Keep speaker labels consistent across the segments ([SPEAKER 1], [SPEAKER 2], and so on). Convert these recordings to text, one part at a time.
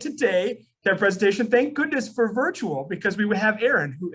[SPEAKER 1] today, their presentation, thank goodness for virtual, because we would have Aaron, who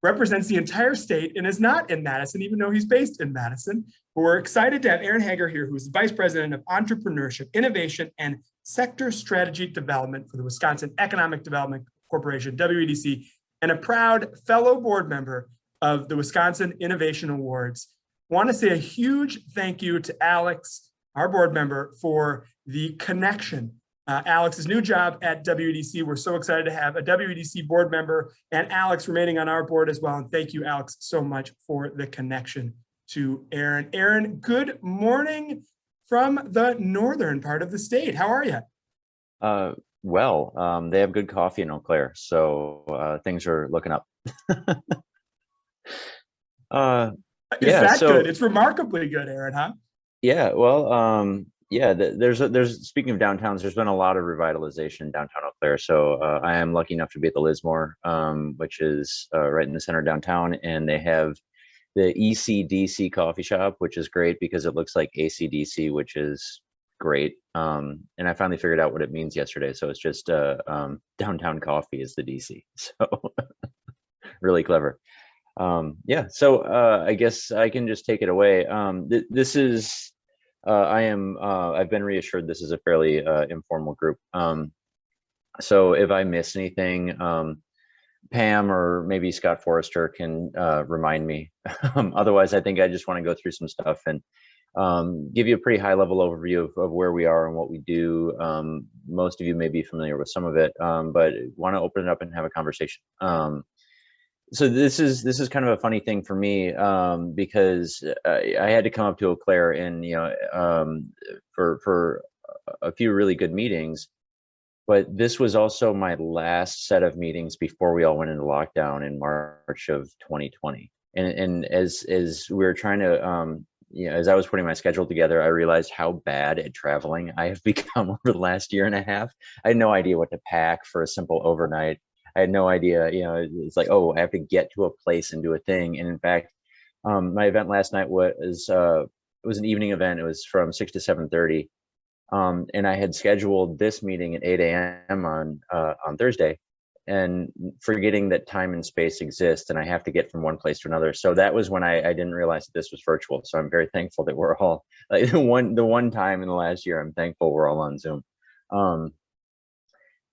[SPEAKER 1] represents the entire state and is not in Madison, even though he's based in Madison. But we're excited to have Aaron Hagar here, who's the Vice President of Entrepreneurship, Innovation, and Sector Strategy Development for the Wisconsin Economic Development Corporation, WEDC, and a proud fellow board member of the Wisconsin Innovation Awards. Want to say a huge thank you to Alex, our board member, for the connection. Alex's new job at WEDC. We're so excited to have a WEDC board member and Alex remaining on our board as well. And thank you, Alex, so much for the connection to Aaron. Aaron, good morning from the northern part of the state. How are you?
[SPEAKER 2] Well, they have good coffee in Eau Claire, so things are looking up.
[SPEAKER 1] Good? It's remarkably good, Aaron, huh?
[SPEAKER 2] Yeah, well, yeah, there's speaking of downtowns, there's been a lot of revitalization in downtown Eau Claire. So I am lucky enough to be at the Lismore, which is right in the center of downtown, and they have the ECDC coffee shop, which is great because it looks like ACDC, which is great. And I finally figured out what it means yesterday. So it's just downtown coffee is the DC. So really clever. Yeah, so I guess I can just take it away. This is I've been reassured this is a fairly informal group. So if I miss anything, Pam or maybe Scott Forrester can remind me. Otherwise, I think I just want to go through some stuff and give you a pretty high level overview of where we are and what we do. Most of you may be familiar with some of it, but want to open it up and have a conversation. So this is kind of a funny thing for me, because I had to come up to Eau Claire and, for a few really good meetings, but this was also my last set of meetings before we all went into lockdown in March of 2020. And as we were trying to, as I was putting my schedule together, I realized how bad at traveling I have become over the last year and a half. I had no idea what to pack for a simple overnight. I had no idea, it's like, oh, I have to get to a place and do a thing. And in fact, my event last night was it was an evening event. It was from 6 to 7:30. And I had scheduled this meeting at 8 a.m. on Thursday, and forgetting that time and space exist and I have to get from one place to another. So that was when I didn't realize that this was virtual. So I'm very thankful that we're all, like the one time in the last year, I'm thankful we're all on Zoom.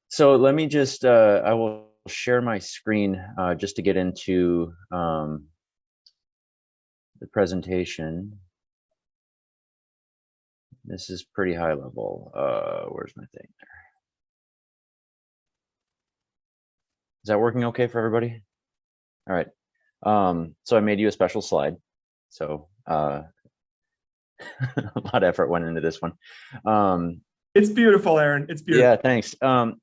[SPEAKER 2] So let me just, I will share my screen just to get into the presentation. This is pretty high level. Where's my thing there? Is that working okay for everybody? All right. So I made you a special slide. So a lot of effort went into this one.
[SPEAKER 1] It's beautiful, Aaron. It's beautiful.
[SPEAKER 2] Yeah, thanks.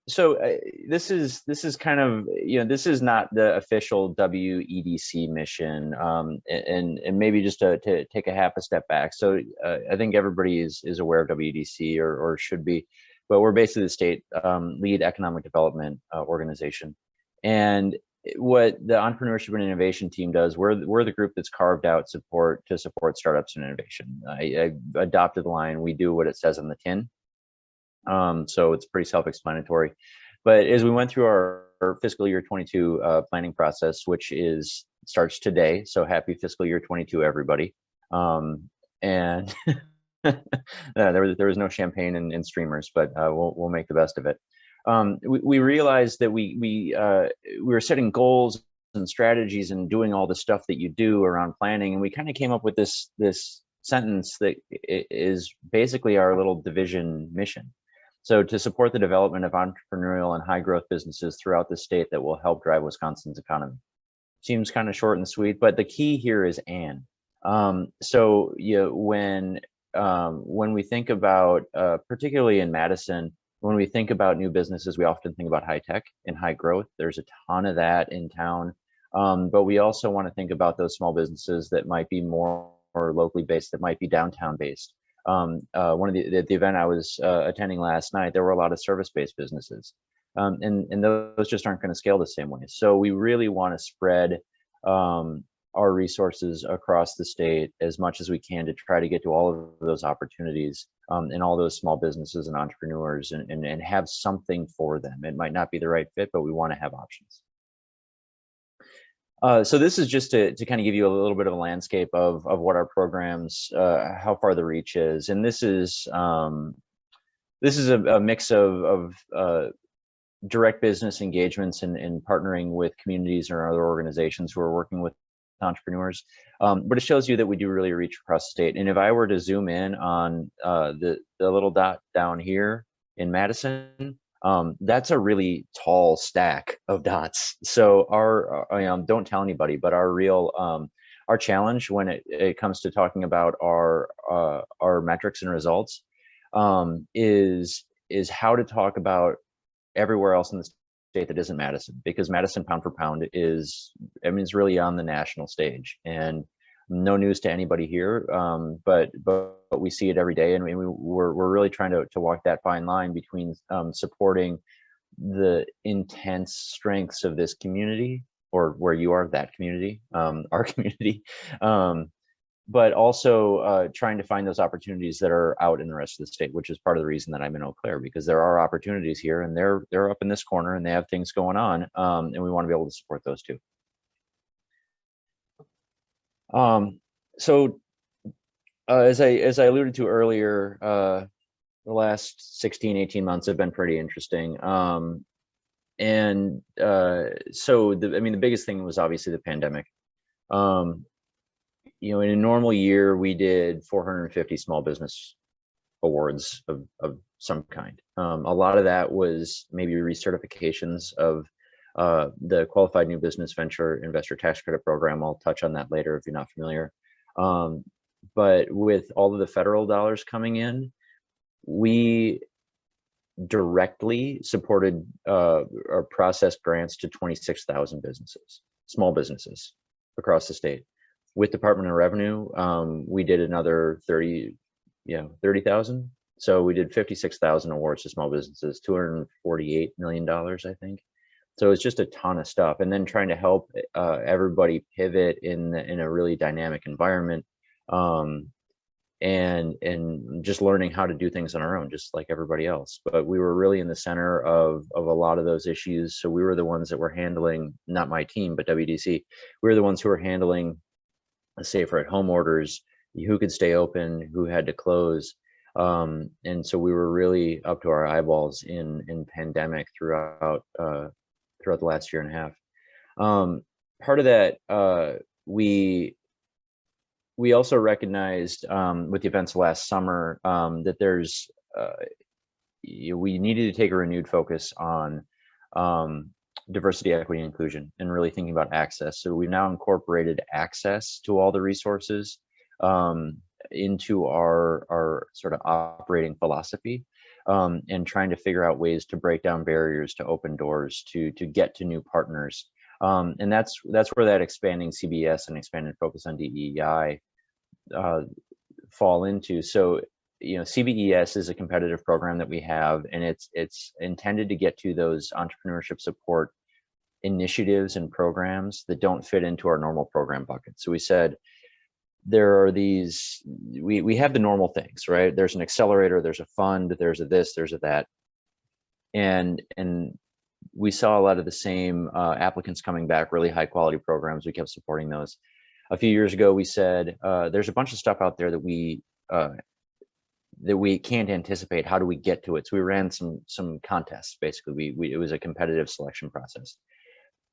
[SPEAKER 2] So this is kind of, this is not the official WEDC mission, and maybe just to take a half a step back. So I think everybody is aware of WEDC or should be, but we're basically the state lead economic development organization. And what the entrepreneurship and innovation team does, we're the group that's carved out to support startups and innovation. I adopted the line, we do what it says on the tin. So it's pretty self-explanatory. But as we went through our fiscal year 22 planning process, which starts today, so happy fiscal year 22, everybody. And there was no champagne and streamers, but we'll make the best of it. We realized that we were setting goals and strategies and doing all the stuff that you do around planning, and we kind of came up with this sentence that is basically our little division mission. So to support the development of entrepreneurial and high growth businesses throughout the state that will help drive Wisconsin's economy. Seems kind of short and sweet, but the key here is and. So when we think about, particularly in Madison, when we think about new businesses, we often think about high tech and high growth. There's a ton of that in town, but we also want to think about those small businesses that might be more locally based, that might be downtown based. One of the event I was attending last night, there were a lot of service-based businesses, and those just aren't going to scale the same way. So we really want to spread our resources across the state as much as we can to try to get to all of those opportunities and all those small businesses and entrepreneurs and have something for them. It might not be the right fit, but we want to have options. So this is just to kind of give you a little bit of a landscape of what our programs, how far the reach is. And this is a mix of direct business engagements and partnering with communities or other organizations who are working with entrepreneurs. But it shows you that we do really reach across the state. And if I were to zoom in on the little dot down here in Madison, that's a really tall stack of dots. So our don't tell anybody, but our real our challenge when it comes to talking about our metrics and results is how to talk about everywhere else in the state that isn't Madison, because Madison pound for pound is, I mean, it's really on the national stage, and no news to anybody here, but we see it every day, and we're really trying to walk that fine line between supporting the intense strengths of this community, or where you are, that community, our community, but also trying to find those opportunities that are out in the rest of the state, which is part of the reason that I'm in Eau Claire, because there are opportunities here, and they're up in this corner, and they have things going on, and we want to be able to support those too. So as I alluded to earlier, the last 16-18 months have been pretty interesting. So the biggest thing was obviously the pandemic. In a normal year, we did 450 small business awards of some kind. A lot of that was maybe recertifications of the Qualified New Business Venture Investor Tax Credit Program. I'll touch on that later if you're not familiar. But with all of the federal dollars coming in, we directly supported or processed grants to 26,000 businesses, small businesses across the state. With Department of Revenue, we did another 30,000. So we did 56,000 awards to small businesses, $248 million, I think. So it's just a ton of stuff. And then trying to help everybody pivot in a really dynamic environment, and just learning how to do things on our own, just like everybody else. But we were really in the center of a lot of those issues. So we were the ones that were handling, not my team, but WDC. We were the ones who were handling safer at home orders, who could stay open, who had to close. And so we were really up to our eyeballs in pandemic throughout the last year and a half. Part of that, we also recognized with the events last summer that there's we needed to take a renewed focus on diversity, equity, and inclusion, and really thinking about access. So we've now incorporated access to all the resources into our sort of operating philosophy, and trying to figure out ways to break down barriers, to open doors, to get to new partners. And that's where that expanding CBS and expanded focus on DEI fall into. So, CBES is a competitive program that we have, and it's intended to get to those entrepreneurship support initiatives and programs that don't fit into our normal program bucket. So we said there are these, we have the normal things, right? There's an accelerator, there's a fund, there's a this, there's a that. And we saw a lot of the same applicants coming back, really high quality programs. We kept supporting those. A few years ago, we said, there's a bunch of stuff out there that we can't anticipate. How do we get to it? So we ran some contests. Basically, it was a competitive selection process.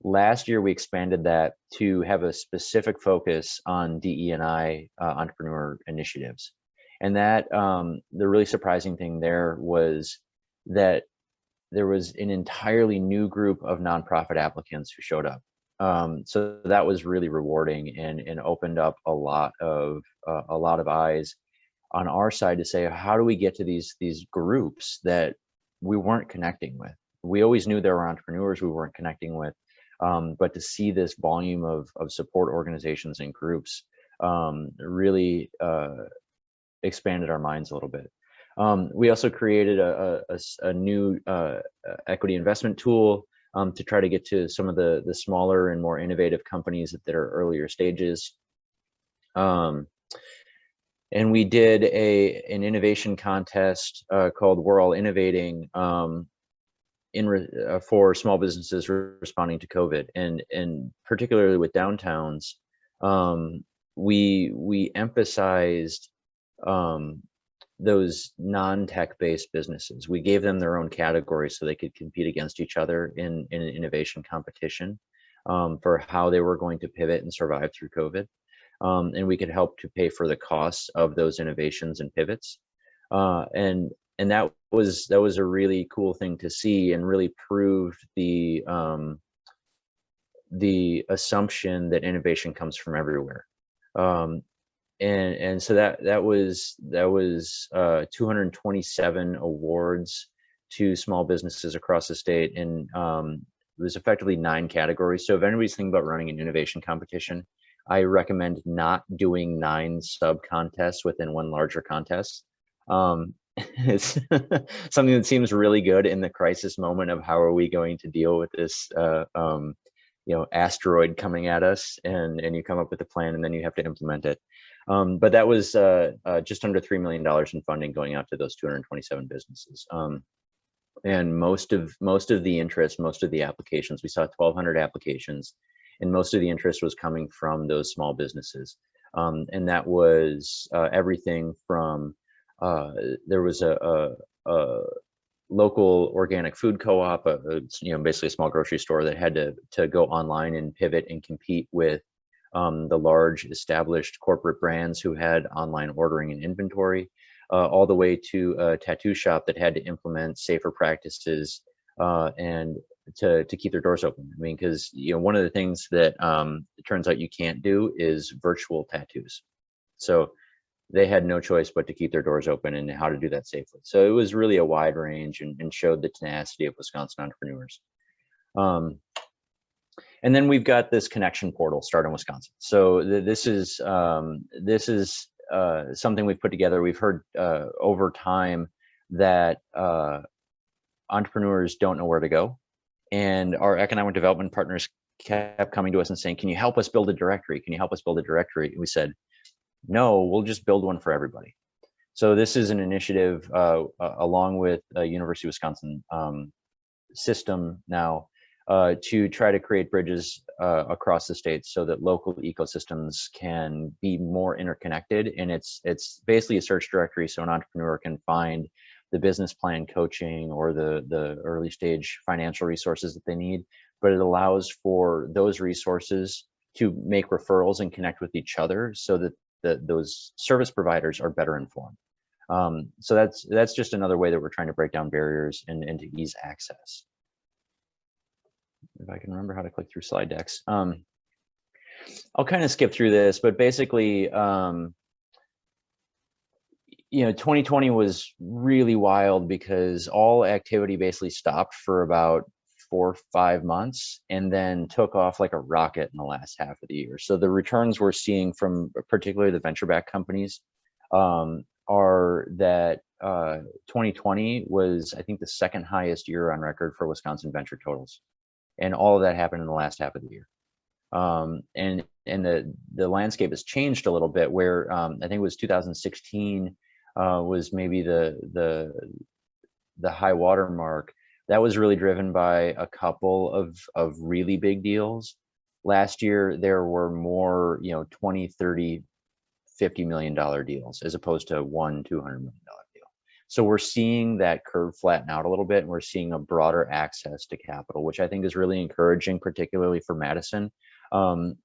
[SPEAKER 2] Last year, we expanded that to have a specific focus on DE&I entrepreneur initiatives. And that the really surprising thing there was that there was an entirely new group of nonprofit applicants who showed up. So that was really rewarding and opened up a lot of eyes on our side to say, how do we get to these groups that we weren't connecting with? We always knew there were entrepreneurs we weren't connecting with, but to see this volume of support organizations and groups really expanded our minds a little bit. We also created a new equity investment tool to try to get to some of the smaller and more innovative companies that are earlier stages. And we did an innovation contest called We're All Innovating for small businesses responding to COVID, and particularly with downtowns, we emphasized those non-tech based businesses. We gave them their own categories so they could compete against each other in an innovation competition for how they were going to pivot and survive through COVID. And we could help to pay for the costs of those innovations and pivots. And that was a really cool thing to see, and really proved the assumption that innovation comes from everywhere. And so that was 227 awards to small businesses across the state, and it was effectively 9 categories. So if anybody's thinking about running an innovation competition, I recommend not doing 9 sub contests within one larger contest. It's something that seems really good in the crisis moment of how are we going to deal with this asteroid coming at us, and you come up with a plan and then you have to implement it. But that was just under $3 million in funding going out to those 227 businesses. And most of the interest, most of the applications, we saw 1,200 applications, and most of the interest was coming from those small businesses. And that was everything from, there was a local organic food co-op, basically a small grocery store that had to go online and pivot and compete with the large established corporate brands who had online ordering and inventory, all the way to a tattoo shop that had to implement safer practices and to keep their doors open. I mean, because one of the things that it turns out you can't do is virtual tattoos. So they had no choice but to keep their doors open, and how to do that safely. So it was really a wide range, and showed the tenacity of Wisconsin entrepreneurs. And then we've got this connection portal, Start in Wisconsin. So this is something we've put together. We've heard over time that entrepreneurs don't know where to go, and our economic development partners kept coming to us and saying, "Can you help us build a directory? Can you help us build a directory?" And we said, "No, we'll just build one for everybody." So this is an initiative along with University of Wisconsin system now to try to create bridges across the state so that local ecosystems can be more interconnected. And it's basically a search directory, so an entrepreneur can find the business plan coaching or the early stage financial resources that they need, but it allows for those resources to make referrals and connect with each other so that those service providers are better informed. So that's just another way that we're trying to break down barriers and to ease access. If I can remember how to click through slide decks. I'll kind of skip through this, but basically, 2020 was really wild because all activity basically stopped for about 4 or 5 months, and then took off like a rocket in the last half of the year. So the returns we're seeing from particularly the venture-backed companies are that 2020 was, I think, the second highest year on record for Wisconsin venture totals. And all of that happened in the last half of the year. And the landscape has changed a little bit, where I think it was 2016 was maybe the high water mark. That was really driven by a couple of really big deals. Last year, there were more, 20, 30, $50 million deals as opposed to $100, $200 million deal. So we're seeing that curve flatten out a little bit, and we're seeing a broader access to capital, which I think is really encouraging, particularly for Madison. Some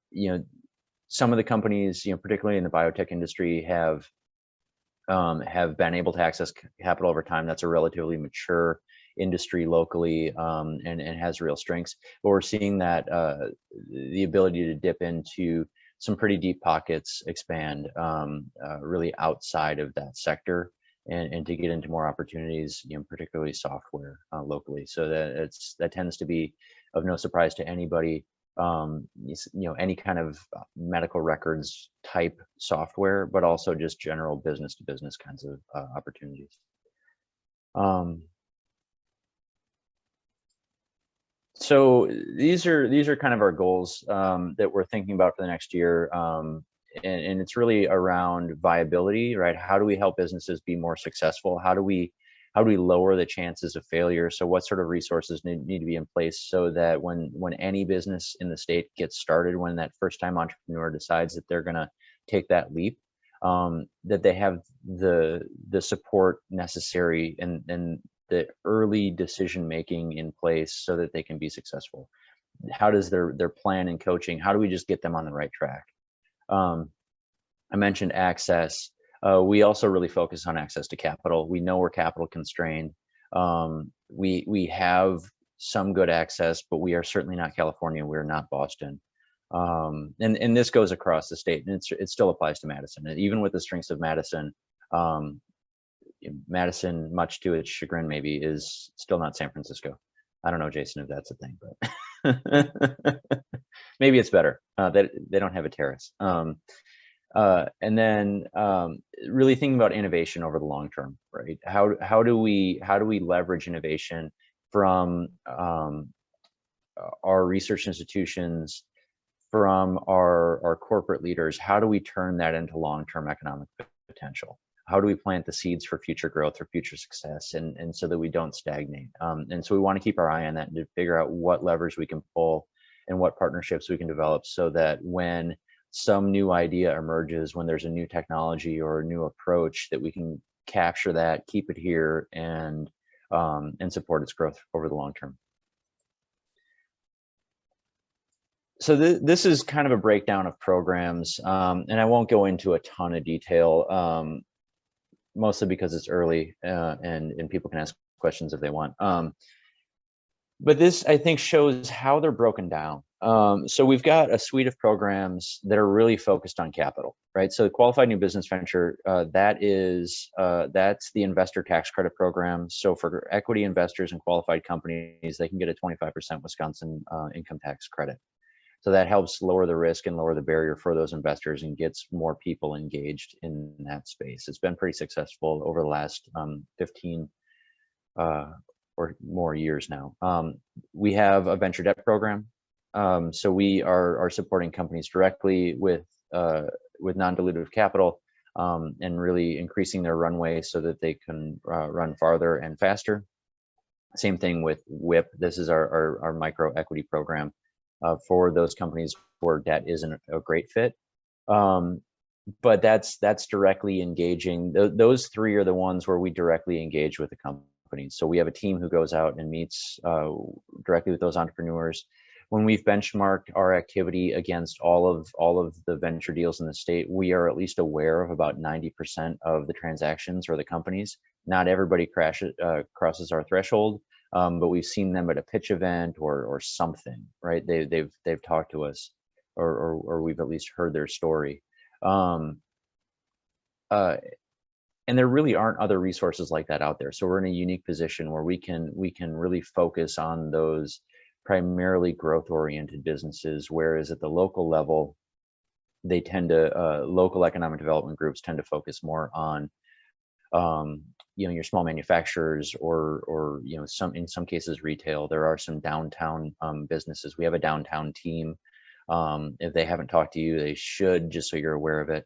[SPEAKER 2] of the companies, particularly in the biotech industry, have been able to access capital over time. That's a relatively mature industry locally, and has real strengths. But we're seeing that the ability to dip into some pretty deep pockets expand really outside of that sector, and to get into more opportunities, particularly software locally. So that tends to be of no surprise to anybody. Any kind of medical records type software, but also just general business to business kinds of opportunities. So these are kind of our goals that we're thinking about for the next year. And it's really around viability, right? How do we help businesses be more successful? How do we lower the chances of failure? So what sort of resources need to be in place so that when any business in the state gets started, when that first time entrepreneur decides that they're going to take that leap, that they have the support necessary and the early decision making in place so that they can be successful. How does their plan and coaching, how do we just get them on the right track? I mentioned access. We also really focus on access to capital. We know we're capital constrained. We have some good access, but we are certainly not California. We're not Boston. And this goes across the state, and it still applies to Madison. And even with the strengths of Madison, Madison, much to its chagrin, maybe, is still not San Francisco. I don't know, Jason, if that's a thing, but maybe it's better that they don't have a terrace. And then really thinking about innovation over the long term, right? How do we leverage innovation from our research institutions, from our corporate leaders? How do we turn that into long-term economic potential? How do we plant the seeds for future growth or future success, and so that we don't stagnate? And so we want to keep our eye on that and to figure out what levers we can pull and what partnerships we can develop so that when some new idea emerges, when there's a new technology or a new approach, that we can capture that, keep it here, and support its growth over the long term. So this is kind of a breakdown of programs, and I won't go into a ton of detail, mostly because it's early and people can ask questions if they want. But this, I think, shows how they're broken down. So we've got a suite of programs that are really focused on capital, right? So the Qualified New Business Venture, that's the investor tax credit program. So for equity investors and qualified companies, they can get a 25% Wisconsin income tax credit. So that helps lower the risk and lower the barrier for those investors and gets more people engaged in that space. It's been pretty successful over the last 15 or more years now. We have a venture debt program. So we are supporting companies directly with non-dilutive capital and really increasing their runway so that they can run farther and faster. Same thing with WIP. This is our micro equity program for those companies where debt isn't a great fit. But that's directly engaging. Those three are the ones where we directly engage with the companies. So we have a team who goes out and meets directly with those entrepreneurs. When we've benchmarked our activity against all of the venture deals in the state, we are at least aware of about 90% of the transactions or the companies. Not everybody crosses our threshold, but we've seen them at a pitch event or something, right? They've talked to us, or we've at least heard their story. And there really aren't other resources like that out there. So we're in a unique position where we can really focus on those primarily growth-oriented businesses, whereas at the local level, they tend to local economic development groups tend to focus more on your small manufacturers or in some cases retail. There are some downtown businesses. We have a downtown team. If they haven't talked to you, they should, just so you're aware of it.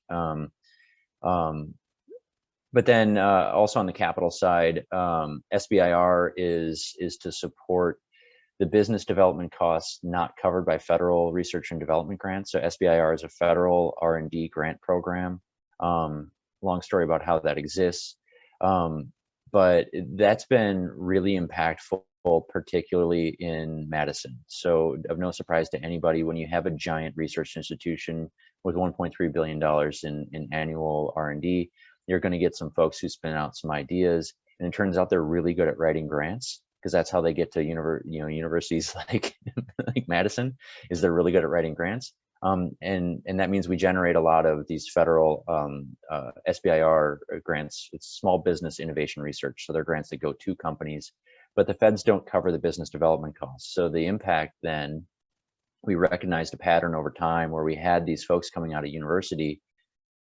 [SPEAKER 2] But then also on the capital side, SBIR is to support the business development costs not covered by federal research and development grants. So SBIR is a federal R&D grant program. Long story about how that exists. But that's been really impactful, particularly in Madison. So of no surprise to anybody, when you have a giant research institution with $1.3 billion in annual R&D, you're going to get some folks who spin out some ideas. And it turns out they're really good at writing grants, because that's how they get to universities like Madison, is they're really good at writing grants. And that means we generate a lot of these federal SBIR grants. It's small business innovation research. So they're grants that go to companies, but the feds don't cover the business development costs. So the impact then, we recognized a pattern over time where we had these folks coming out of university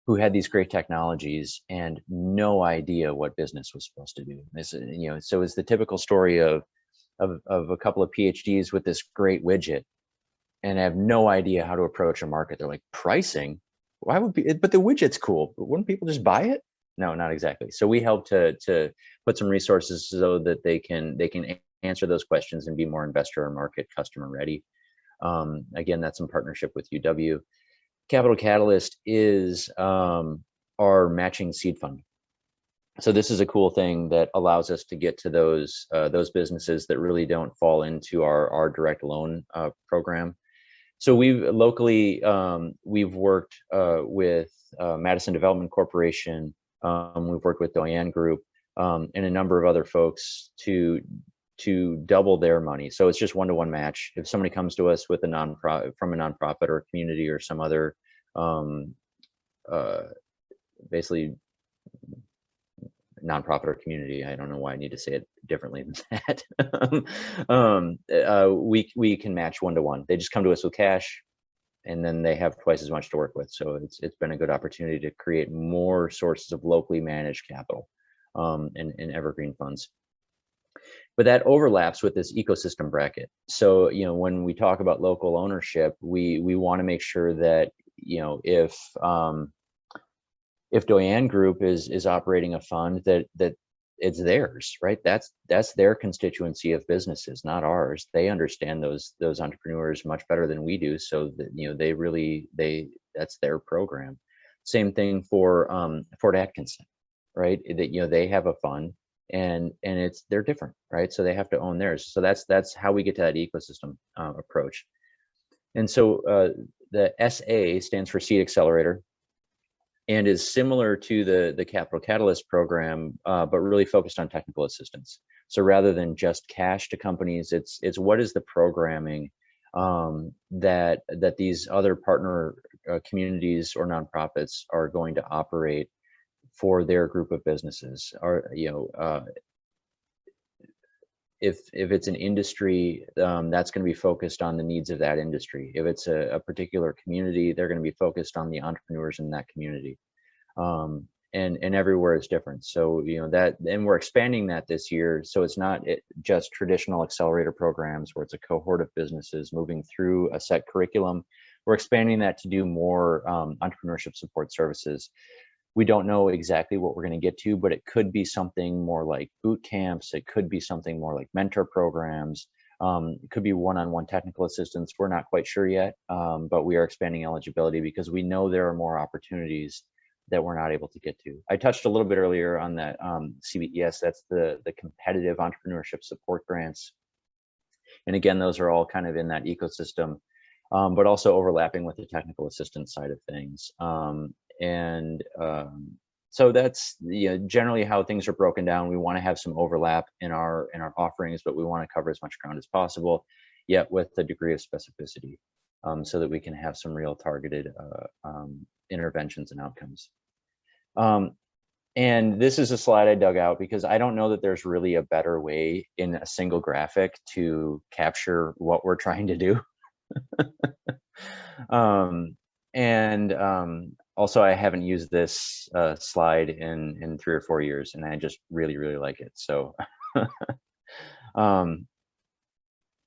[SPEAKER 2] who had these great technologies and no idea what business was supposed to do. So it's the typical story of of a couple of PhDs with this great widget and have no idea how to approach a market. They're like, pricing? Why would be, but the widget's cool. But wouldn't people just buy it? No, not exactly. So we help to put some resources so that they can answer those questions and be more investor or market customer ready. Again, that's in partnership with UW. Capital Catalyst is our matching seed fund. So this is a cool thing that allows us to get to those businesses that really don't fall into our direct loan program. So we've locally, we've worked with Madison Development Corporation. We've worked with Doyen Group and a number of other folks to double their money. So it's just one-to-one match. If somebody comes to us with a nonprofit, from a nonprofit or a community or some other basically nonprofit or community, I don't know why I need to say it differently than that. We can match one-to-one. They just come to us with cash, and then they have twice as much to work with. So it's been a good opportunity to create more sources of locally managed capital and evergreen funds. But that overlaps with this ecosystem bracket. So, you know, when we talk about local ownership, we want to make sure that, you know, if Doyen Group is operating a fund, that it's theirs, right? That's their constituency of businesses, not ours. They understand those entrepreneurs much better than we do. So that, you know, that's their program. Same thing for Fort Atkinson, right? That, you know, they have a fund and they're different, right? So they have to own theirs. So that's how we get to that ecosystem approach. And so the SA stands for Seed Accelerator, and is similar to the Capital Catalyst program, but really focused on technical assistance. So rather than just cash to companies, it's what is the programming that these other partner communities or nonprofits are going to operate for their group of businesses. Or, you know, if it's an industry, that's going to be focused on the needs of that industry. If it's a particular community, they're going to be focused on the entrepreneurs in that community. And everywhere is different. So, you know, and we're expanding that this year. So it's not just traditional accelerator programs where it's a cohort of businesses moving through a set curriculum. We're expanding that to do more entrepreneurship support services. We don't know exactly what we're going to get to, but it could be something more like boot camps. It could be something more like mentor programs. It could be one-on-one technical assistance. We're not quite sure yet, but we are expanding eligibility because we know there are more opportunities that we're not able to get to. I touched a little bit earlier on that CBES, that's the competitive entrepreneurship support grants. And again, those are all kind of in that ecosystem, but also overlapping with the technical assistance side of things. So that's, you know, generally how things are broken down. We want to have some overlap in our offerings, but we want to cover as much ground as possible, yet with a degree of specificity, so that we can have some real targeted interventions and outcomes. And this is a slide I dug out because I don't know that there's really a better way in a single graphic to capture what we're trying to do. Also, I haven't used this slide in 3 or 4 years, and I just really, really like it. So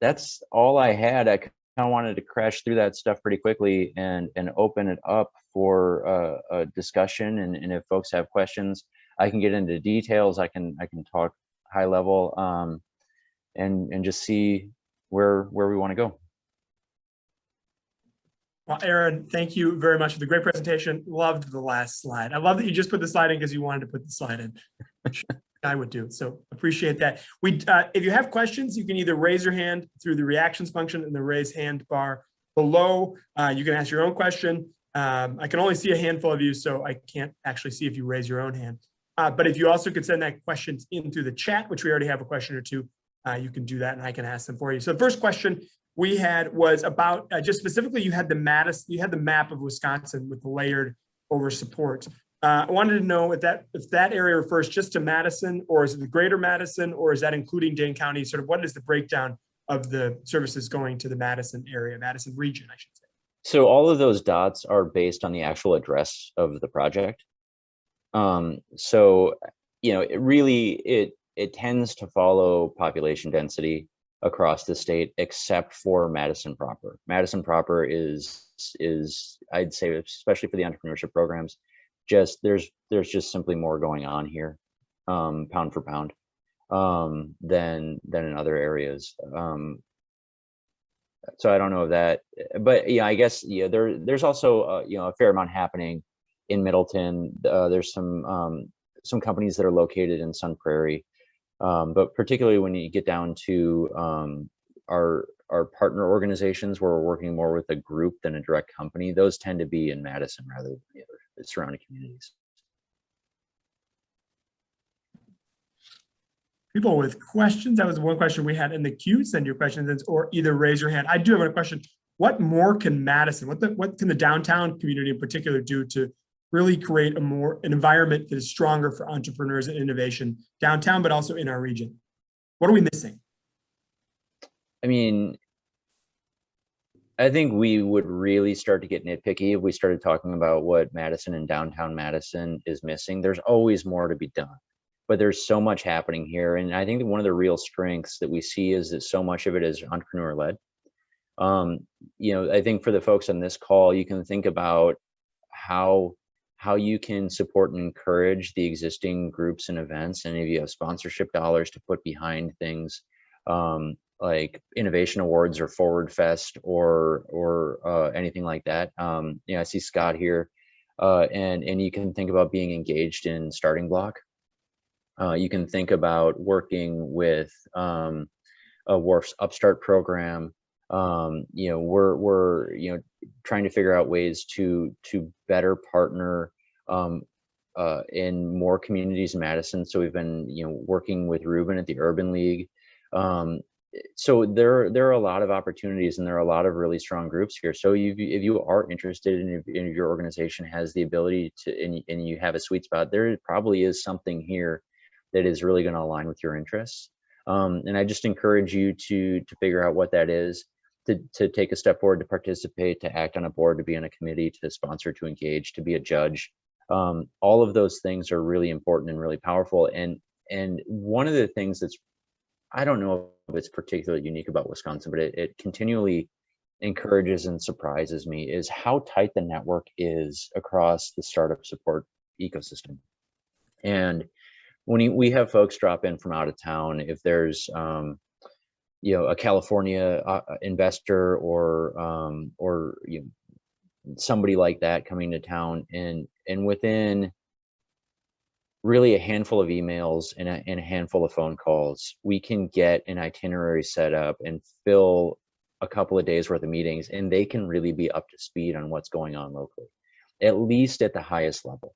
[SPEAKER 2] that's all I had. I kind of wanted to crash through that stuff pretty quickly and open it up for a discussion. And if folks have questions, I can get into details. I can talk high level and just see where we want to go.
[SPEAKER 1] Well, Aaron, thank you very much for the great presentation. Loved the last slide. I love that you just put the slide in because you wanted to put the slide in. I would do. So appreciate that. If you have questions, you can either raise your hand through the reactions function in the raise hand bar below. You can ask your own question. I can only see a handful of you, so I can't actually see if you raise your own hand. But if you also could send that questions in through the chat, which we already have a question or two, you can do that and I can ask them for you. So the first question we had was about just specifically, you had the map of Wisconsin with the layered over support. I wanted to know if that area refers just to Madison, or is it the greater Madison, or is that including Dane County? Sort of what is the breakdown of the services going to the Madison area, Madison region, I should say.
[SPEAKER 2] So all of those dots are based on the actual address of the project. So, you know, it tends to follow population density. across the state, except for Madison proper. Madison proper is I'd say, especially for the entrepreneurship programs, there's just simply more going on here, pound for pound, than in other areas. So I don't know that, but yeah, I guess there's also a fair amount happening in Middleton. There's some companies that are located in Sun Prairie, but particularly when you get down to our partner organizations, where we're working more with a group than a direct company, those tend to be in Madison rather than the other surrounding communities.
[SPEAKER 1] People with questions, that was one question we had in the queue. Send your questions in, or either raise your hand. I do have a question. What more can Madison, what can the downtown community in particular do to really create an environment that is stronger for entrepreneurs and innovation downtown, but also in our region? What are we missing?
[SPEAKER 2] I mean, I think we would really start to get nitpicky if we started talking about what Madison and downtown Madison is missing. There's always more to be done, but there's so much happening here. And I think that one of the real strengths that we see is that so much of it is entrepreneur led. I think for the folks on this call, you can think about how you can support and encourage the existing groups and events. And if you have sponsorship dollars to put behind things, like innovation awards or Forward Fest or anything like that. I see Scott here, and you can think about being engaged in Starting Block. You can think about working with a WARF's Upstart program. We're trying to figure out ways to better partner in more communities in Madison. So we've been working with Ruben at the Urban League. So there are a lot of opportunities, and there are a lot of really strong groups here. So if you are interested in, if your organization has the ability to, and you have a sweet spot, there probably is something here that is really going to align with your interests. And I just encourage you to figure out what that is, to take a step forward, to participate, to act on a board, to be on a committee, to sponsor, to engage, to be a judge. All of those things are really important and really powerful. And one of the things that's, I don't know if it's particularly unique about Wisconsin, but it continually encourages and surprises me, is how tight the network is across the startup support ecosystem. And when we have folks drop in from out of town, if there's a California investor or somebody like that coming to town, and within really a handful of emails and a handful of phone calls, we can get an itinerary set up and fill a couple of days worth of meetings, and they can really be up to speed on what's going on locally, at least at the highest level.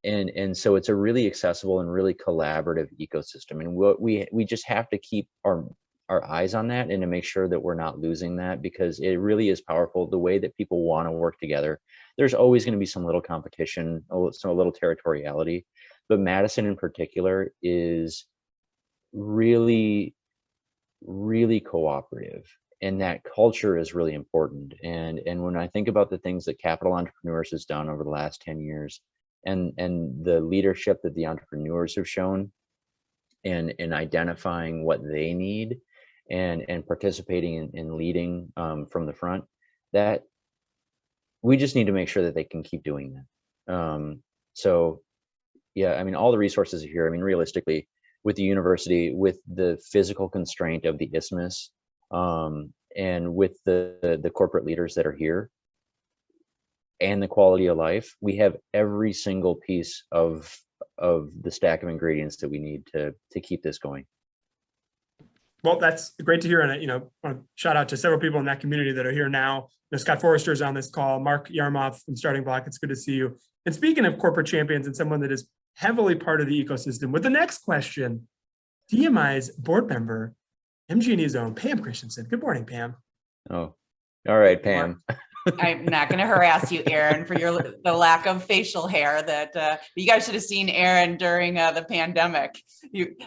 [SPEAKER 2] And so it's a really accessible and really collaborative ecosystem. And what we just have to keep our eyes on that, and to make sure that we're not losing that, because it really is powerful, the way that people want to work together. There's always going to be some little competition, a little territoriality, but Madison in particular is really, really cooperative, and that culture is really important. And when I think about the things that Capital Entrepreneurs has done over the last 10 years, and the leadership that the entrepreneurs have shown in identifying what they need, and participating in leading from the front, that we just need to make sure that they can keep doing that. So yeah, I mean, all the resources are here. I mean, realistically, with the university, with the physical constraint of the isthmus, and with the corporate leaders that are here, and the quality of life, we have every single piece of the stack of ingredients that we need to keep this going.
[SPEAKER 1] Well, that's great to hear. And I want to shout out to several people in that community that are here now. Scott Forrester is on this call, Mark Yarmoff from Starting Block. It's good to see you. And speaking of corporate champions and someone that is heavily part of the ecosystem, with the next question, DMI's board member, MG&E's own Pam Christensen. Good morning, Pam.
[SPEAKER 2] Oh, all right, Pam.
[SPEAKER 3] I'm not going to harass you, Aaron, for the lack of facial hair that you guys should have seen Aaron during the pandemic.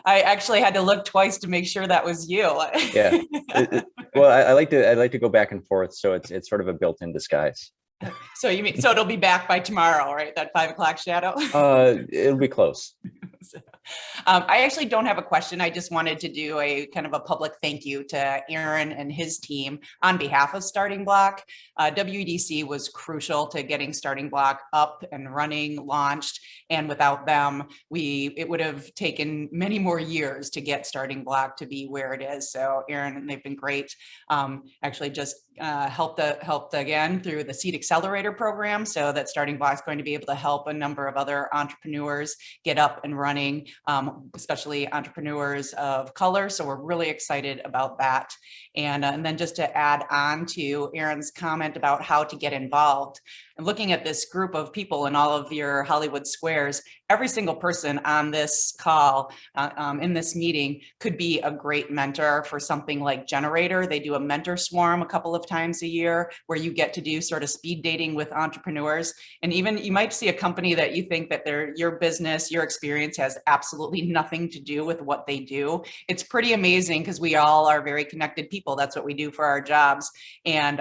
[SPEAKER 3] I actually had to look twice to make sure that was you.
[SPEAKER 2] Yeah. Well, I like to go back and forth, so it's sort of a built-in disguise.
[SPEAKER 3] So it'll be back by tomorrow, right? That 5 o'clock shadow.
[SPEAKER 2] It'll be close.
[SPEAKER 3] I actually don't have a question. I just wanted to do a kind of a public thank you to Aaron and his team on behalf of Starting Block. WEDC was crucial to getting Starting Block up and running, launched, and without them, it would have taken many more years to get Starting Block to be where it is. So Aaron, they've been great. Actually just helped again through the Seed Accelerator program, so that Starting Block is going to be able to help a number of other entrepreneurs get up and running, especially entrepreneurs of color. So we're really excited about that. And then just to add on to Aaron's comment about how to get involved, and looking at this group of people in all of your Hollywood squares, every single person on this call, in this meeting, could be a great mentor for something like Generator. They do a mentor swarm a couple of times a year where you get to do sort of speed dating with entrepreneurs. And even you might see a company that you think that your business, your experience has absolutely nothing to do with what they do. It's pretty amazing because we all are very connected people. That's what we do for our jobs. And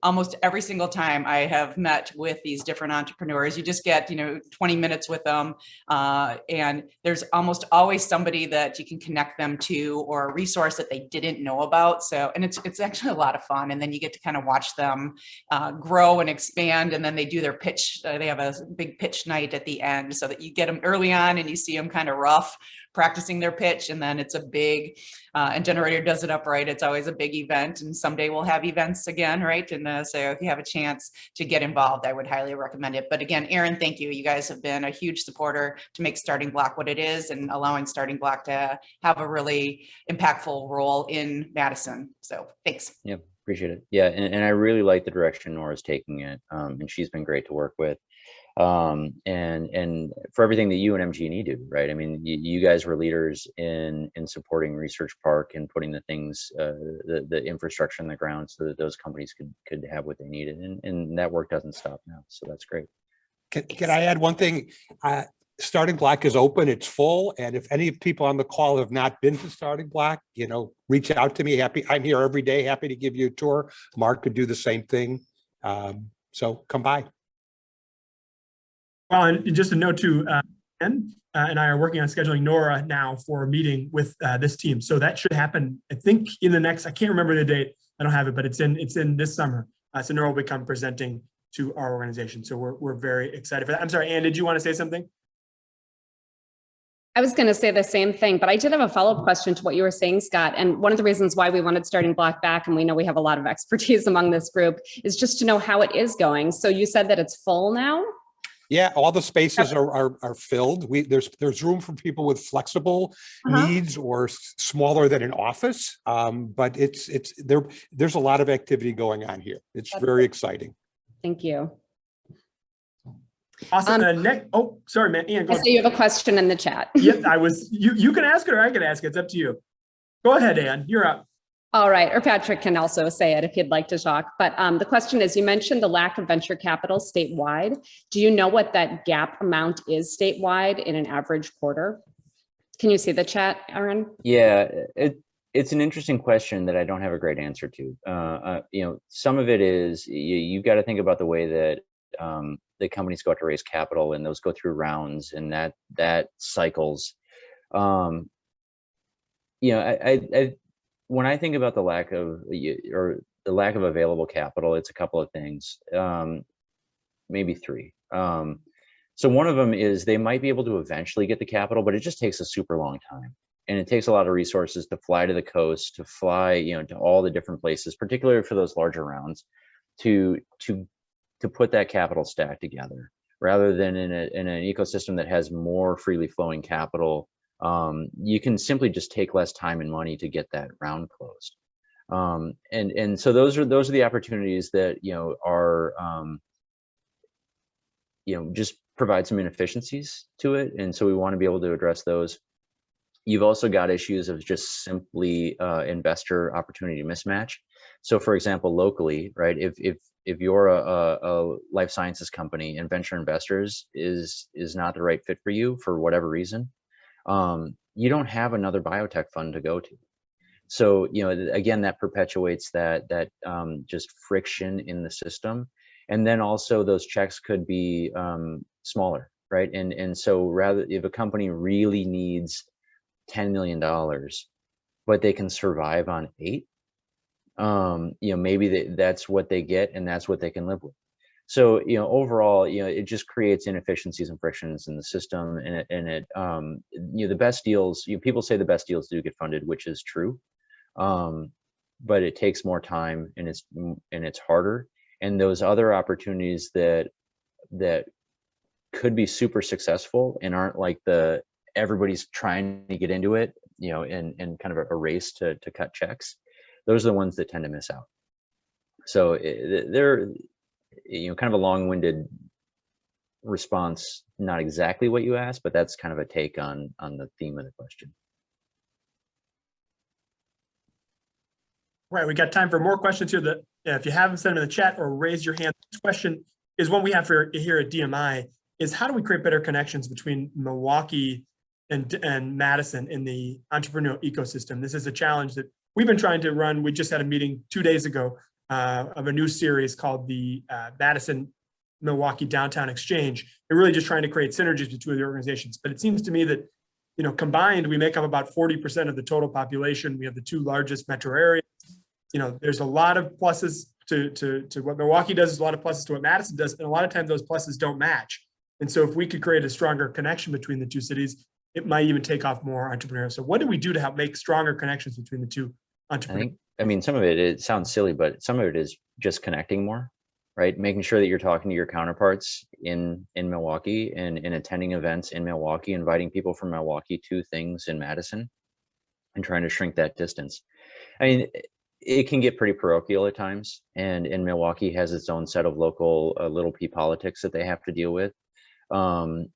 [SPEAKER 3] almost every single time I have met with these different entrepreneurs, you just get, 20 minutes with them. And there's almost always somebody that you can connect them to or a resource that they didn't know about. So, and it's actually a lot of fun. And then you get to kind of watch them grow and expand. And then they do their pitch. They have a big pitch night at the end so that you get them early on and you see them kind of rough practicing their pitch. And then it's a big, and Generator does it upright. It's always a big event, and someday we'll have events again, right? And so if you have a chance to get involved, I would highly recommend it. But again, Aaron, thank you. You guys have been a huge supporter to make Starting Block what it is and allowing Starting Block to have a really impactful role in Madison. So thanks.
[SPEAKER 2] Yep, appreciate it. Yeah, and I really like the direction Nora's taking it, and she's been great to work with. And for everything that you and MG&E do, right? I mean, you guys were leaders in supporting Research Park and putting the things, the infrastructure in the ground so that those companies could have what they needed, and that work doesn't stop now. So that's great.
[SPEAKER 4] Can I add one thing? Starting Block is open, it's full. And if any people on the call have not been to Starting Block, reach out to me. I'm here every day, happy to give you a tour. Mark could do the same thing. So come by.
[SPEAKER 1] Well, and just a note too, Ann and I are working on scheduling Nora now for a meeting with this team. So that should happen, I think, in the next, I can't remember the date. I don't have it, but it's in this summer. So Nora will become presenting to our organization. So we're very excited for that. I'm sorry, Ann, did you want to say something?
[SPEAKER 5] I was going to say the same thing, but I did have a follow-up question to what you were saying, Scott. And one of the reasons why we wanted Starting Block back, and we know we have a lot of expertise among this group, is just to know how it is going. So you said that it's full now?
[SPEAKER 4] Yeah, all the spaces are filled. There's room for people with flexible needs or smaller than an office. But there's a lot of activity going on here. It's very exciting.
[SPEAKER 5] Thank you.
[SPEAKER 1] Awesome. Oh, sorry, man. Ian, go ahead.
[SPEAKER 5] So you have a question in the chat.
[SPEAKER 1] Yep, you can ask it or I can ask it. It's up to you. Go ahead, Ann. You're up.
[SPEAKER 5] All right, or Patrick can also say it if he'd like to talk. But the question is, you mentioned the lack of venture capital statewide. Do you know what that gap amount is statewide in an average quarter? Can you see the chat, Aaron?
[SPEAKER 2] Yeah, it's an interesting question that I don't have a great answer to. Some of it is you've got to think about the way that the companies go out to raise capital, and those go through rounds, and that cycles. When I think about the lack of available capital, it's a couple of things, maybe three. So one of them is they might be able to eventually get the capital, but it just takes a super long time. And it takes a lot of resources to fly to the coast, to fly, to all the different places, particularly for those larger rounds, to put that capital stack together, rather than in an ecosystem that has more freely flowing capital. You can simply just take less time and money to get that round closed. And so those are the opportunities that, are, just provide some inefficiencies to it. And so we want to be able to address those. You've also got issues of just simply investor opportunity mismatch. So for example, locally, right, if you're a life sciences company and venture investors is not the right fit for you for whatever reason, you don't have another biotech fund to go to. So, again, that perpetuates that just friction in the system. And then also those checks could be smaller. right? And so rather, if a company really needs $10 million, but they can survive on 8, maybe that's what they get and that's what they can live with. So, overall, it just creates inefficiencies and frictions in the system, and the best deals, people say the best deals do get funded, which is true. But it takes more time, and it's harder. And those other opportunities that could be super successful and aren't like everybody's trying to get into it, and kind of a race to cut checks. Those are the ones that tend to miss out. So they're, kind of a long-winded response, not exactly what you asked, but that's kind of a take on the theme of the question.
[SPEAKER 1] Right, we got time for more questions here. That if you haven't sent them in the chat or raise your hand. This question is one we have for here at DMI: is how do we create better connections between Milwaukee and Madison in the entrepreneurial ecosystem? This is a challenge that we've been trying to run. We just had a meeting 2 days ago of a new series called the Madison Milwaukee Downtown Exchange. They're really just trying to create synergies between the organizations. But it seems to me that, combined, we make up about 40% of the total population. We have the 2 largest metro areas. There's a lot of pluses to what Milwaukee does, there's a lot of pluses to what Madison does, and a lot of times those pluses don't match. And so if we could create a stronger connection between the 2 cities, it might even take off more entrepreneurs. So what do we do to help make stronger connections between the 2 entrepreneurs?
[SPEAKER 2] Some of it sounds silly, but some of it is just connecting more, right? Making sure that you're talking to your counterparts in Milwaukee and attending events in Milwaukee, inviting people from Milwaukee to things in Madison, and trying to shrink that distance. It can get pretty parochial at times, and Milwaukee has its own set of local little p politics that they have to deal with, and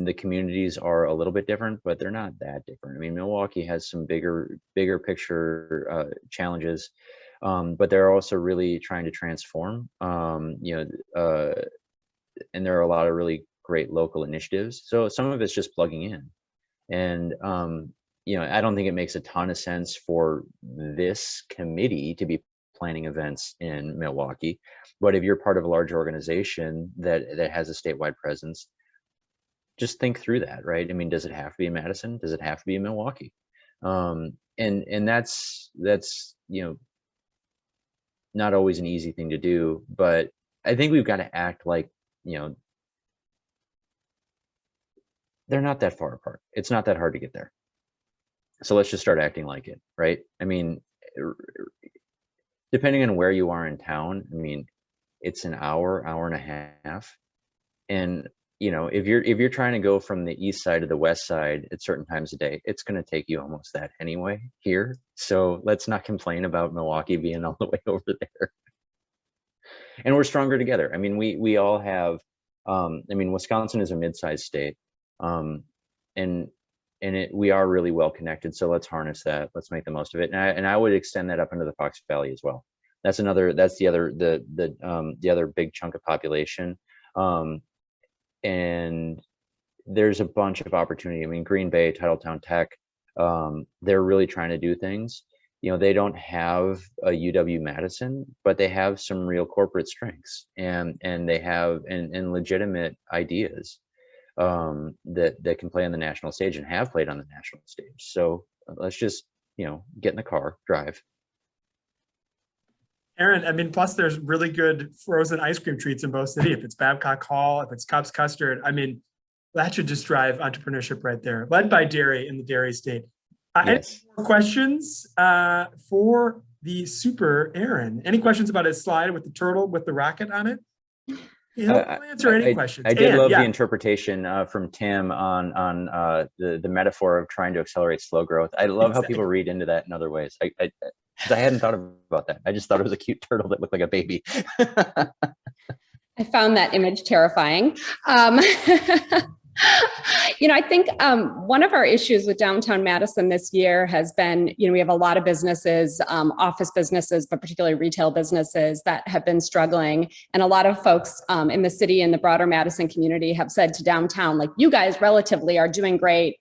[SPEAKER 2] the communities are a little bit different, but they're not that different. Milwaukee has some bigger picture challenges, but they're also really trying to transform, and there are a lot of really great local initiatives. So some of it's just plugging in, and I don't think it makes a ton of sense for this committee to be planning events in Milwaukee, but if you're part of a large organization that has a statewide presence, just think through that, right? Does it have to be in Madison? Does it have to be in Milwaukee? And that's not always an easy thing to do, but I think we've got to act like, they're not that far apart. It's not that hard to get there. So let's just start acting like it, right? Depending on where you are in town, it's an hour and a half. And, if you're trying to go from the east side to the west side at certain times a day, it's going to take you almost that anyway here. So let's not complain about Milwaukee being all the way over there. And we're stronger together. We all have, Wisconsin is a mid-sized state. And we are really well connected. So let's harness that. Let's make the most of it. And I would extend that up into the Fox Valley as well. That's the other big chunk of population. And there's a bunch of opportunity. Green Bay, Titletown Tech, they're really trying to do things. They don't have a UW Madison, but they have some real corporate strengths, and they have and legitimate ideas that can play on the national stage and have played on the national stage. So let's just, get in the car, drive.
[SPEAKER 1] Aaron, plus there's really good frozen ice cream treats in both cities. If it's Babcock Hall, if it's Cups Custard, that should just drive entrepreneurship right there, led by dairy in the dairy state.
[SPEAKER 2] Yes.
[SPEAKER 1] Any more questions for the super Aaron? Any questions about his slide with the turtle with the rocket on it? I'll answer any questions.
[SPEAKER 2] I did love the interpretation from Tim on the metaphor of trying to accelerate slow growth. I love how people read into that in other ways. I hadn't thought about that. I just thought it was a cute turtle that looked like a baby.
[SPEAKER 5] I found that image terrifying. I think one of our issues with downtown Madison this year has been, we have a lot of businesses, office businesses, but particularly retail businesses that have been struggling. And a lot of folks in the city and the broader Madison community have said to downtown, like, you guys relatively are doing great.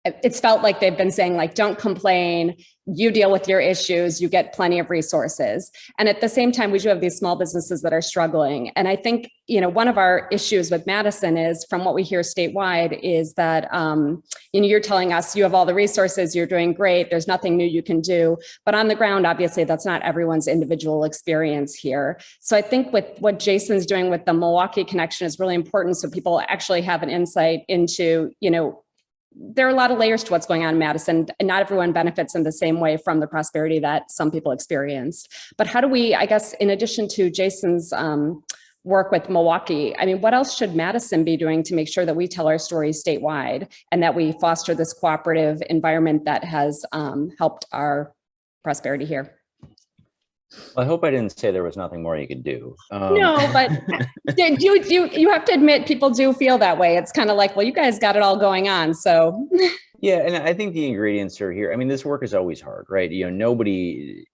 [SPEAKER 5] it's felt like they've been saying, like, don't complain, you deal with your issues, you get plenty of resources. And at the same time, we do have these small businesses that are struggling. And I think, one of our issues with Madison is, from what we hear statewide, is that, you're telling us you have all the resources, you're doing great, there's nothing new you can do. But on the ground, obviously, that's not everyone's individual experience here. So I think with what Jason's doing with the Milwaukee connection is really important, so people actually have an insight into, there are a lot of layers to what's going on in Madison, and not everyone benefits in the same way from the prosperity that some people experience. But how do we, I guess, in addition to Jason's work with Milwaukee, what else should Madison be doing to make sure that we tell our stories statewide and that we foster this cooperative environment that has helped our prosperity here?
[SPEAKER 2] Well, I hope I didn't say there was nothing more you could do.
[SPEAKER 5] No, but you have to admit, people do feel that way. It's kind of like, well, you guys got it all going on, so.
[SPEAKER 2] Yeah, and I think the ingredients are here. This work is always hard, right? Nobody's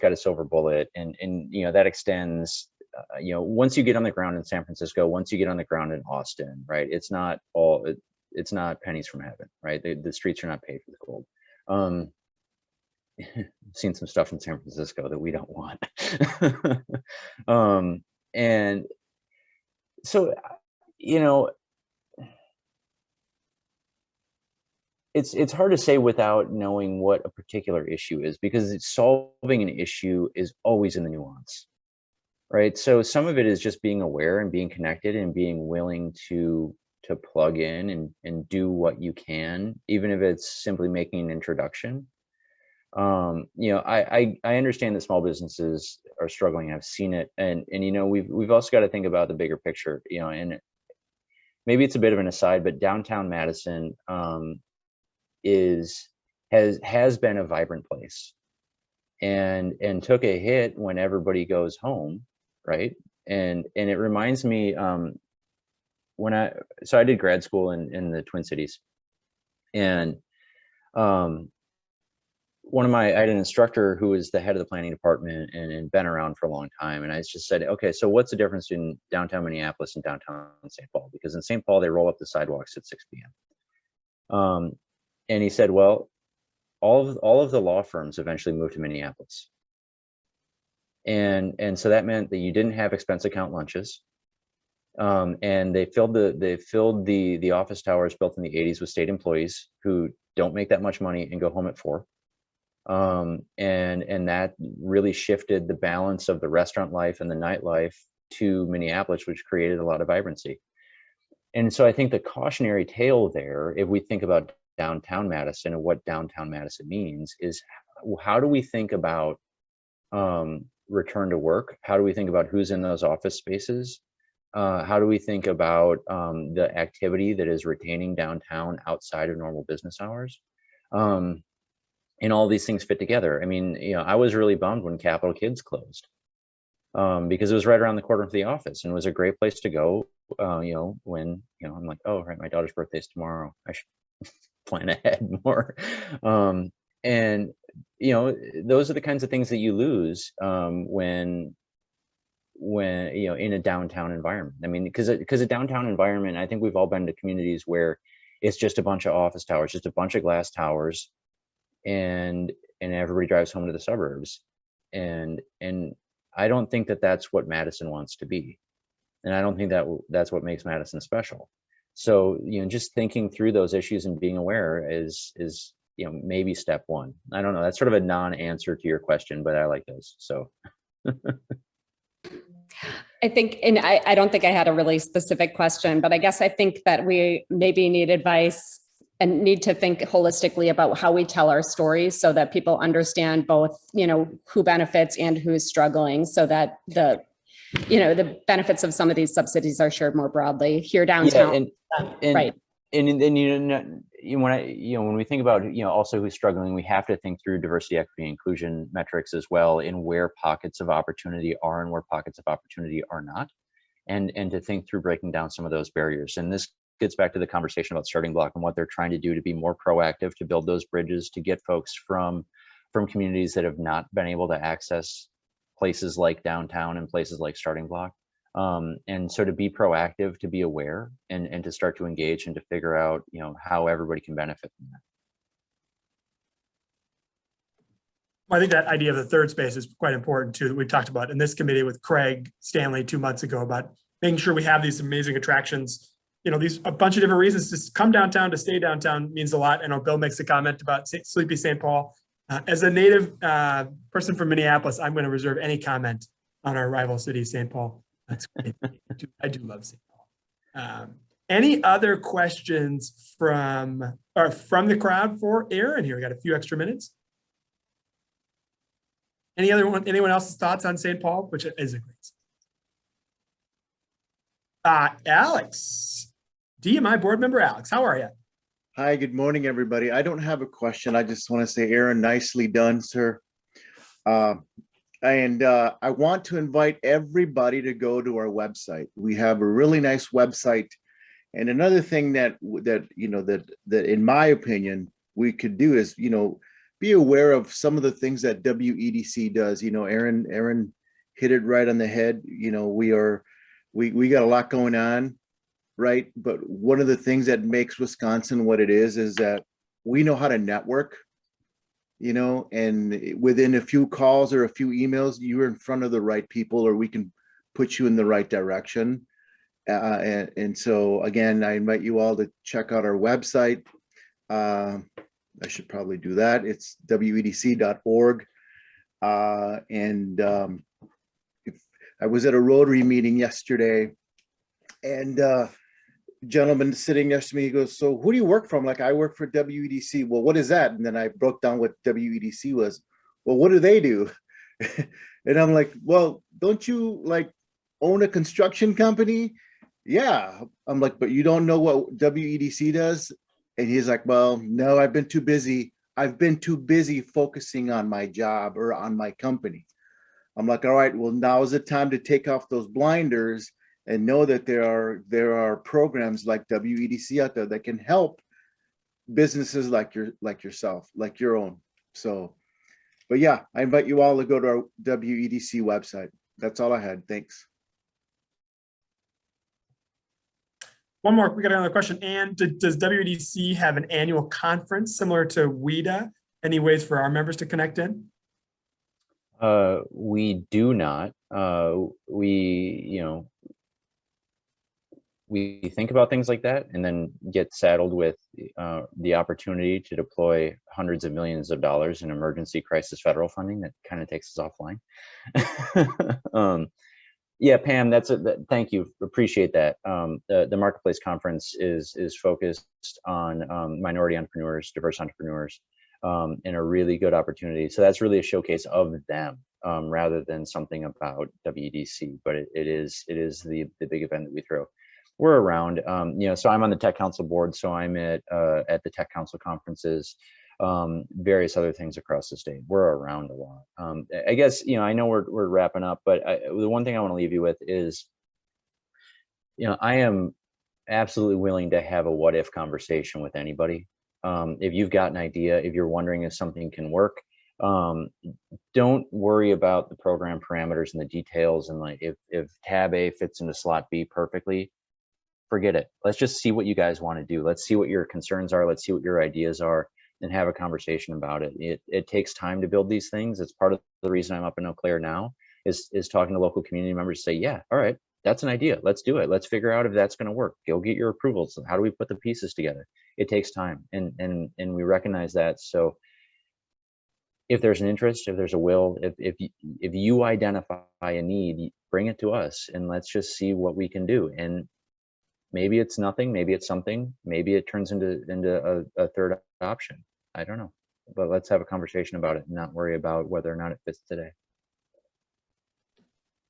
[SPEAKER 2] got a silver bullet, and that extends. Once you get on the ground in San Francisco, once you get on the ground in Austin, right? It's not pennies from heaven, right? The streets are not paved with gold. Seen some stuff in San Francisco that we don't want. And so, it's hard to say without knowing what a particular issue is, because solving an issue is always in the nuance, right? So some of it is just being aware and being connected and being willing to plug in and do what you can, even if it's simply making an introduction. I understand that small businesses are struggling. I've seen it, and we've also got to think about the bigger picture. And maybe it's a bit of an aside, but downtown Madison has been a vibrant place, and took a hit when everybody goes home, right? And it reminds me when I did grad school in the Twin Cities, and I had an instructor who was the head of the planning department and been around for a long time. And I just said, okay, so what's the difference in downtown Minneapolis and downtown St. Paul? Because in St. Paul, they roll up the sidewalks at 6 p.m. And he said, well, all of the law firms eventually moved to Minneapolis. And so that meant that you didn't have expense account lunches. And they filled the office towers built in the 80s with state employees who don't make that much money and go home at 4. And that really shifted the balance of the restaurant life and the nightlife to Minneapolis, which created a lot of vibrancy. And so I think the cautionary tale there, if we think about downtown Madison and what downtown Madison means, is how do we think about return to work? How do we think about who's in those office spaces? How do we think about the activity that is retaining downtown outside of normal business hours? And all these things fit together. I was really bummed when Capital Kids closed, because it was right around the corner from the office, and it was a great place to go. When I'm like, oh, right, my daughter's birthday's tomorrow, I should plan ahead more. And those are the kinds of things that you lose when in a downtown environment. Because a downtown environment, I think we've all been to communities where it's just a bunch of office towers, just a bunch of glass towers, and everybody drives home to the suburbs. And I don't think that that's what Madison wants to be. And I don't think that that's what makes Madison special. So, just thinking through those issues and being aware is maybe step one. I don't know. That's sort of a non-answer to your question, but I like those. So.
[SPEAKER 5] I think, and I don't think I had a really specific question, but I guess I think that we maybe need advice and need to think holistically about how we tell our stories so that people understand both, who benefits and who's struggling, so that the benefits of some of these subsidies are shared more broadly here downtown.
[SPEAKER 2] Yeah,
[SPEAKER 5] right.
[SPEAKER 2] And when we think about, also who's struggling, we have to think through diversity, equity, inclusion metrics as well, in where pockets of opportunity are and where pockets of opportunity are not, and to think through breaking down some of those barriers. And this gets back to the conversation about Starting Block and what they're trying to do to be more proactive, to build those bridges, to get folks from communities that have not been able to access places like downtown and places like Starting Block, And so to be proactive, to be aware, and to start to engage and to figure out, how everybody can benefit from that.
[SPEAKER 1] Well, I think that idea of the third space is quite important too, that we talked about in this committee with Craig Stanley 2 months ago about making sure we have these amazing attractions. These a bunch of different reasons to come downtown, to stay downtown means a lot. I know Bill makes a comment about sleepy St. Paul. As a native person from Minneapolis, I'm going to reserve any comment on our rival city, St. Paul. That's great. I do love St. Paul. Any other questions from the crowd for Aaron here? We got a few extra minutes. Anyone else's thoughts on St. Paul, which is a great city? Alex, DMI board member Alex, how are you?
[SPEAKER 6] Hi, good morning, everybody. I don't have a question. I just want to say, Aaron, nicely done, sir. I want to invite everybody to go to our website. We have a really nice website. And another thing that in my opinion, we could do is, be aware of some of the things that WEDC does. Aaron hit it right on the head. We got a lot going on, right? But one of the things that makes Wisconsin what it is that we know how to network, and within a few calls or a few emails, you're in front of the right people, or we can put you in the right direction. And so again, I invite you all to check out our website. I should probably do that. It's wedc.org. If I was at a Rotary meeting yesterday, and a gentleman sitting next to me, he goes, "So who do you work from?" Like, "I work for WEDC." "Well, what is that?" And then I broke down what WEDC was. "Well, what do they do?" And I'm like, "Well, don't you own a construction company?" "Yeah." I'm like, "But you don't know what WEDC does?" And he's like, "Well, no, I've been too busy. I've been too busy focusing on my job or on my company." I'm like, "All right, well, now is the time to take off those blinders and know that there are programs like WEDC out there that can help businesses like yourself, like your own." So, but yeah, I invite you all to go to our WEDC website. That's all I had. Thanks.
[SPEAKER 1] One more, we got another question. And does WEDC have an annual conference similar to WEDA? Any ways for our members to connect in?
[SPEAKER 2] We do not. We think about things like that and then get saddled with the opportunity to deploy hundreds of millions of dollars in emergency crisis federal funding that kind of takes us offline. Yeah, Pam, thank you. Appreciate that. The Marketplace Conference is focused on minority entrepreneurs, diverse entrepreneurs, and a really good opportunity. So that's really a showcase of them rather than something about WEDC, but it is the big event that we throw. We're around, so I'm on the Tech Council board, so I'm at the Tech Council conferences, various other things across the state. We're around a lot. I guess, I know we're wrapping up, but the one thing I want to leave you with is, I am absolutely willing to have a what if conversation with anybody. If you've got an idea, if you're wondering if something can work, don't worry about the program parameters and the details. And if tab A fits into slot B perfectly, forget it. Let's just see what you guys want to do. Let's see what your concerns are. Let's see what your ideas are and have a conversation about it. It takes time to build these things. It's part of the reason I'm up in Eau Claire now is talking to local community members to say, yeah, all right, that's an idea. Let's do it. Let's figure out if that's going to work. Go get your approvals. How do we put the pieces together? It takes time. And we recognize that. So if there's an interest, if there's a will, if you identify a need, bring it to us and let's just see what we can do. And maybe it's nothing, maybe it's something, maybe it turns into a third option. I don't know, but let's have a conversation about it and not worry about whether or not it fits today.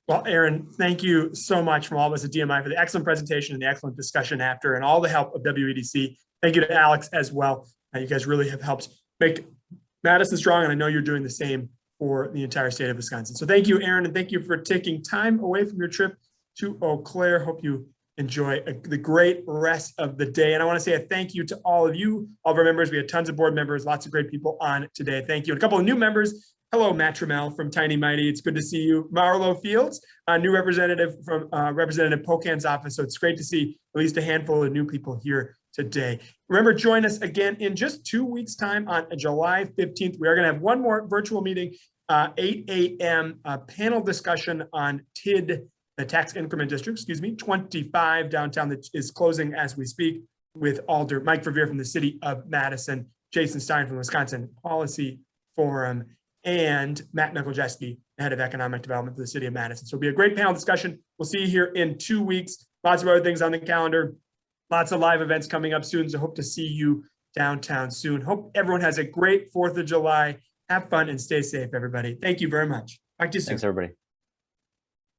[SPEAKER 1] Well, Aaron, thank you so much from all of us at DMI for the excellent presentation and the excellent discussion after and all the help of WEDC. Thank you to Alex as well. You guys really have helped make Madison strong, and I know you're doing the same for the entire state of Wisconsin. So thank you, Aaron, and thank you for taking time away from your trip to Eau Claire. Hope you enjoy the great rest of the day. And I want to say a thank you to all of you, all of our members. We had tons of board members, lots of great people on today. Thank you. And a couple of new members Hello, Matt Trammell from Tiny Mighty. It's good to see you. Marlo Fields, a new representative from Representative Pocan's office. So it's great to see at least a handful of new people here today. Remember, join us again in just 2 weeks' time on July 15th. We are going to have one more virtual meeting, 8 a.m. Panel discussion on TID, the tax increment district, 25 downtown, that is closing as we speak, with Alder Mike Verveer from the city of Madison, Jason Stein from Wisconsin Policy Forum, and Matt Mikuljewski, head of economic development for the city of Madison. So it'll be a great panel discussion. We'll see you here in 2 weeks. Lots of other things on the calendar, lots of live events coming up soon. So hope to see you downtown soon. Hope everyone has a great 4th of July. Have fun and stay safe, everybody. Thank you very much. Talk to you soon.
[SPEAKER 2] Thanks, everybody.